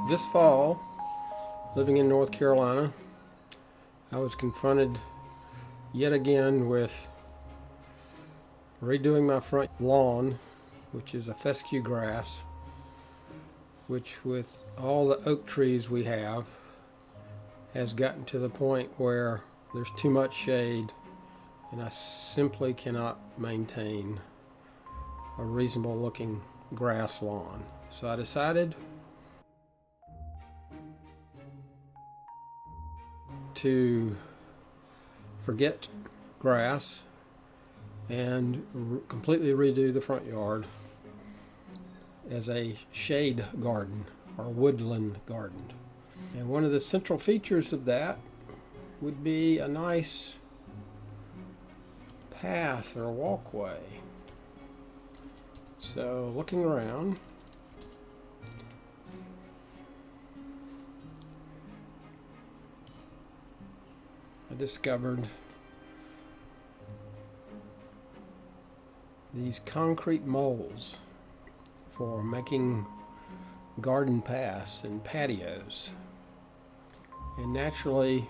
This fall, living in North Carolina, I was confronted yet again with redoing my front lawn, which is a fescue grass, which with all the oak trees we have has gotten to the point where there's too much shade and I simply cannot maintain a reasonable looking grass lawn. So I decided to forget grass and completely redo the front yard as a shade garden or woodland garden. And one of the central features of that would be a nice path or walkway. So looking around, I discovered these concrete molds for making garden paths and patios. And naturally,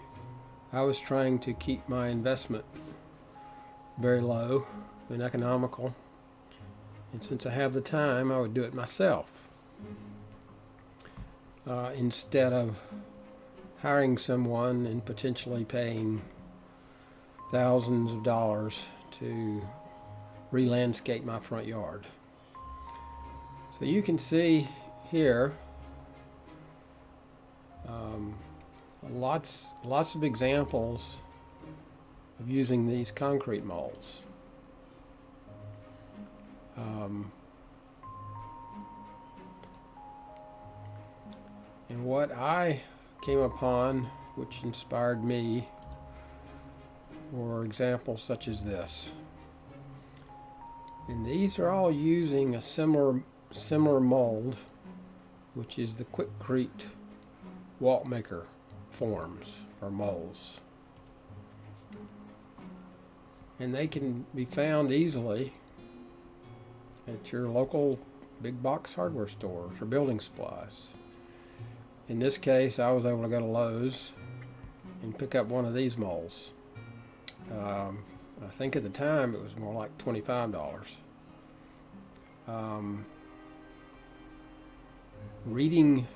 I was trying to keep my investment very low and economical. And since I have the time, I would do it myself instead of hiring someone and potentially paying thousands of dollars to re-landscape my front yard. So you can see here lots of examples of using these concrete molds. And what I came upon, which inspired me, were examples such as this. And these are all using a similar mold, which is the Crete Walkmaker forms or molds. And they can be found easily at your local big box hardware stores or building supplies. In this case, I was able to go to Lowe's and pick up one of these molds. I think at the time it was more like $25. Reading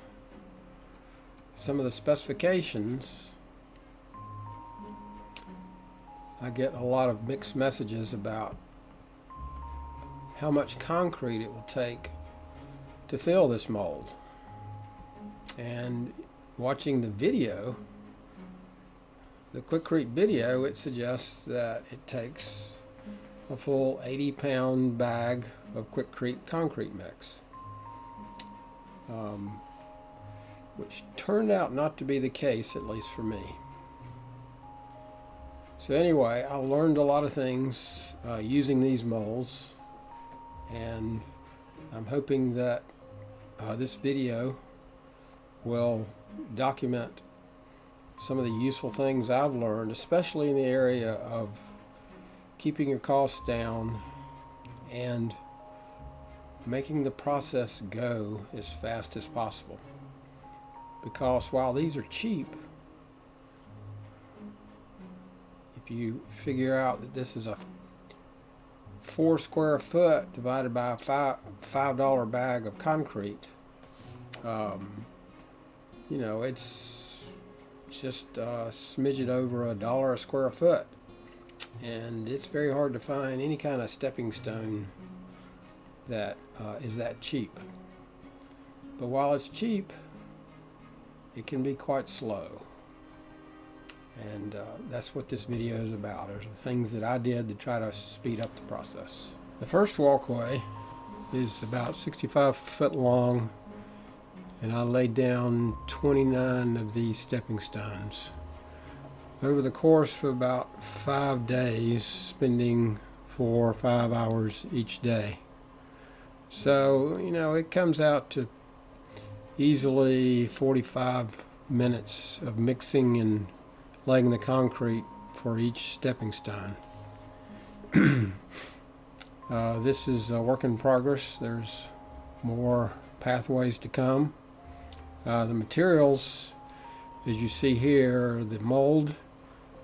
some of the specifications, I get a lot of mixed messages about how much concrete it will take to fill this mold. And watching the video, the Crete video, it suggests that it takes a full 80-pound bag of Crete concrete mix, which turned out not to be the case, at least for me. So anyway, I learned a lot of things using these molds, and I'm hoping that this video will document some of the useful things I've learned, especially in the area of keeping your costs down and making the process go as fast as possible. Because while these are cheap, if you figure out that this is a 4 square foot divided by a $5 bag of concrete, it's just a smidget over $1 a square foot, and it's very hard to find any kind of stepping stone that is that cheap. But while it's cheap, it can be quite slow, and that's what this video is about, are the things that I did to try to speed up the process. The first walkway is about 65 foot long, and I laid down 29 of these stepping stones over the course of about 5 days, spending 4 or 5 hours each day. So, it comes out to easily 45 minutes of mixing and laying the concrete for each stepping stone. This is a work in progress. There's more pathways to come. The materials, as you see here, the mold,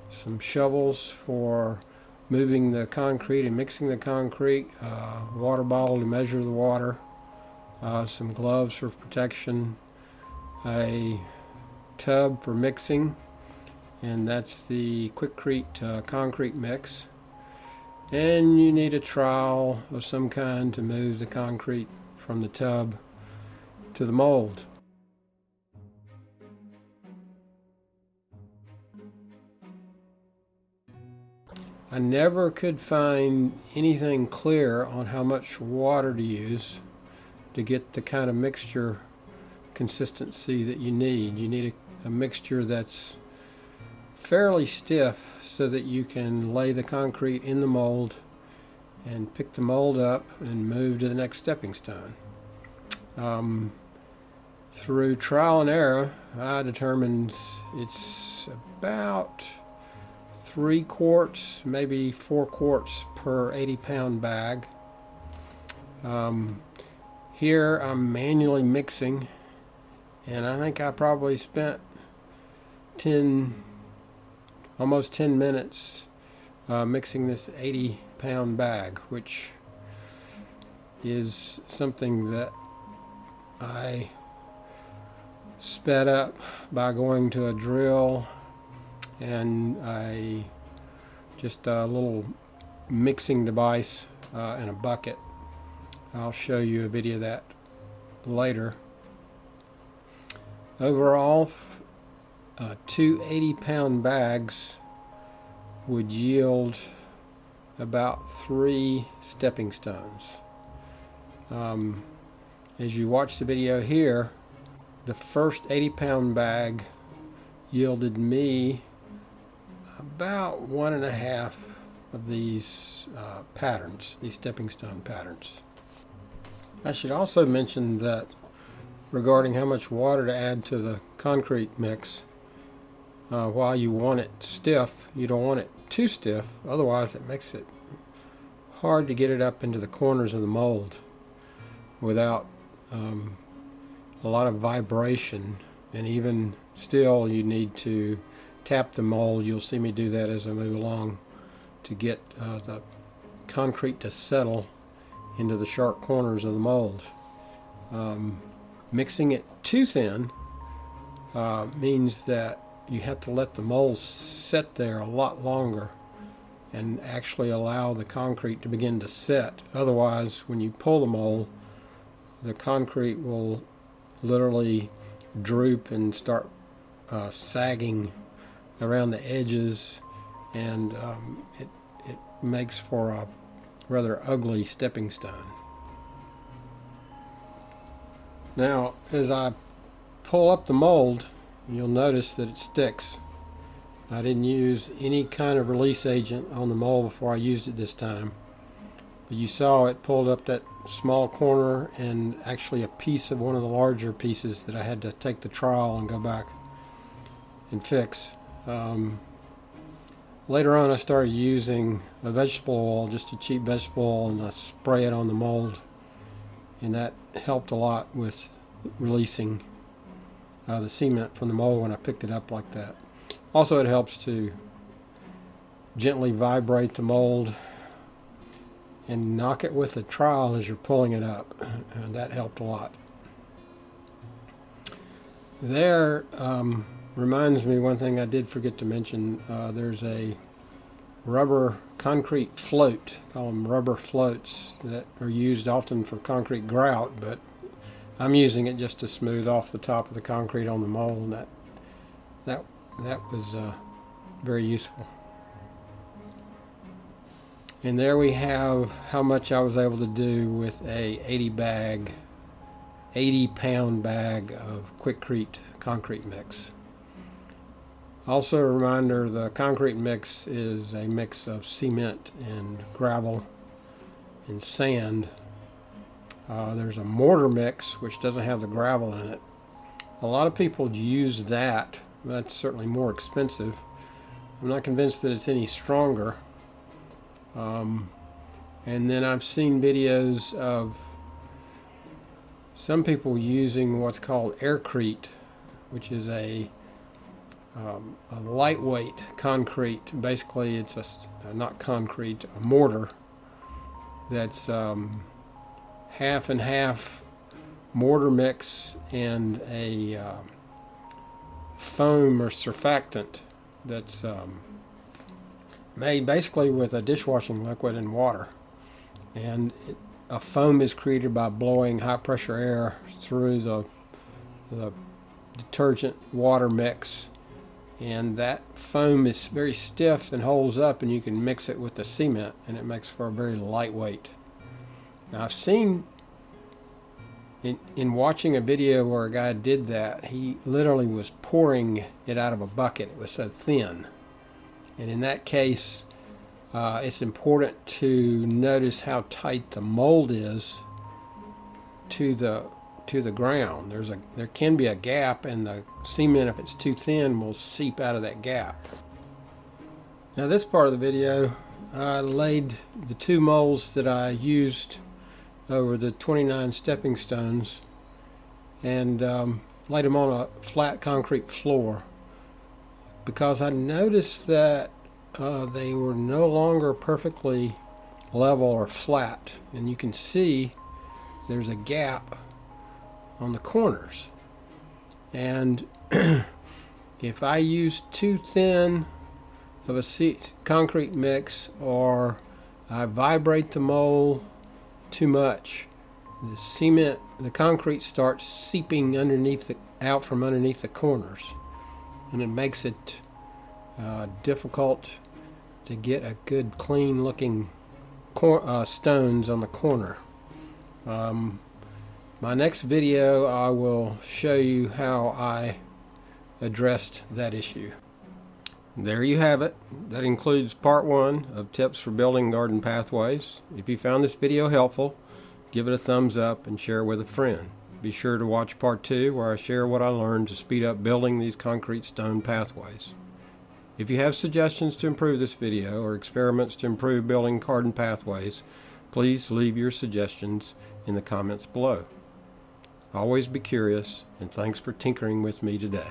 some shovels for moving the concrete and mixing the concrete, water bottle to measure the water, some gloves for protection, a tub for mixing, and that's the Crete concrete mix. And you need a trowel of some kind to move the concrete from the tub to the mold. I never could find anything clear on how much water to use to get the kind of mixture consistency that you need. You need a mixture that's fairly stiff so that you can lay the concrete in the mold and pick the mold up and move to the next stepping stone. Through trial and error, I determined it's about 3 quarts, maybe 4 quarts per 80-pound bag. Here I'm manually mixing, and I think I probably spent almost 10 minutes mixing this 80-pound bag, which is something that I sped up by going to a drill and just a little mixing device and a bucket. I'll show you a video of that later. Overall, 2 80-pound bags would yield about 3 stepping stones. As you watch the video here, the first 80-pound bag yielded me about 1.5 of these patterns, these stepping stone patterns. I should also mention that regarding how much water to add to the concrete mix, while you want it stiff, you don't want it too stiff, otherwise it makes it hard to get it up into the corners of the mold without a lot of vibration. And even still, you need to tap the mold. You'll see me do that as I move along to get the concrete to settle into the sharp corners of the mold. Mixing it too thin means that you have to let the mold sit there a lot longer and actually allow the concrete to begin to set. Otherwise, when you pull the mold, the concrete will literally droop and start sagging around the edges, and it makes for a rather ugly stepping stone. Now, as I pull up the mold, you'll notice that it sticks. I didn't use any kind of release agent on the mold before I used it this time. But you saw it pulled up that small corner and actually a piece of one of the larger pieces that I had to take the trowel and go back and fix. Later on, I started using a vegetable oil, just a cheap vegetable oil, and I spray it on the mold. And that helped a lot with releasing the cement from the mold when I picked it up like that. Also, it helps to gently vibrate the mold and knock it with a trowel as you're pulling it up, and that helped a lot. There reminds me one thing I did forget to mention. There's a rubber concrete float, call them rubber floats, that are used often for concrete grout, but I'm using it just to smooth off the top of the concrete on the mold, and that was very useful. And there we have how much I was able to do with a 80-pound bag of Crete concrete mix. Also a reminder, the concrete mix is a mix of cement and gravel and sand. There's a mortar mix which doesn't have the gravel in it. A lot of people use that. That's certainly more expensive. I'm not convinced that it's any stronger. And then I've seen videos of some people using what's called Crete, which is a lightweight concrete. Basically, it's not concrete, a mortar that's half and half mortar mix and a foam or surfactant that's made basically with a dishwashing liquid and water. And a foam is created by blowing high pressure air through the detergent water mix, and that foam is very stiff and holds up, and you can mix it with the cement and it makes for a very lightweight. Now I've seen in watching a video where a guy did that, he literally was pouring it out of a bucket. It was so thin. And in that case, it's important to notice how tight the mold is to the ground. There can be a gap, and the cement, if it's too thin, will seep out of that gap. Now this part of the video, I laid the 2 molds that I used over the 29 stepping stones and laid them on a flat concrete floor, because I noticed that they were no longer perfectly level or flat, and you can see there's a gap on the corners. And if I use too thin of a concrete mix, or I vibrate the mold too much, the concrete starts seeping out from underneath the corners, and it makes it difficult to get a good clean looking stones on the corner. My next video, I will show you how I addressed that issue. There you have it. That includes part 1 of tips for building garden pathways. If you found this video helpful, give it a thumbs up and share it with a friend. Be sure to watch part 2, where I share what I learned to speed up building these concrete stone pathways. If you have suggestions to improve this video, or experiments to improve building garden pathways, please leave your suggestions in the comments below. Always be curious, and thanks for tinkering with me today.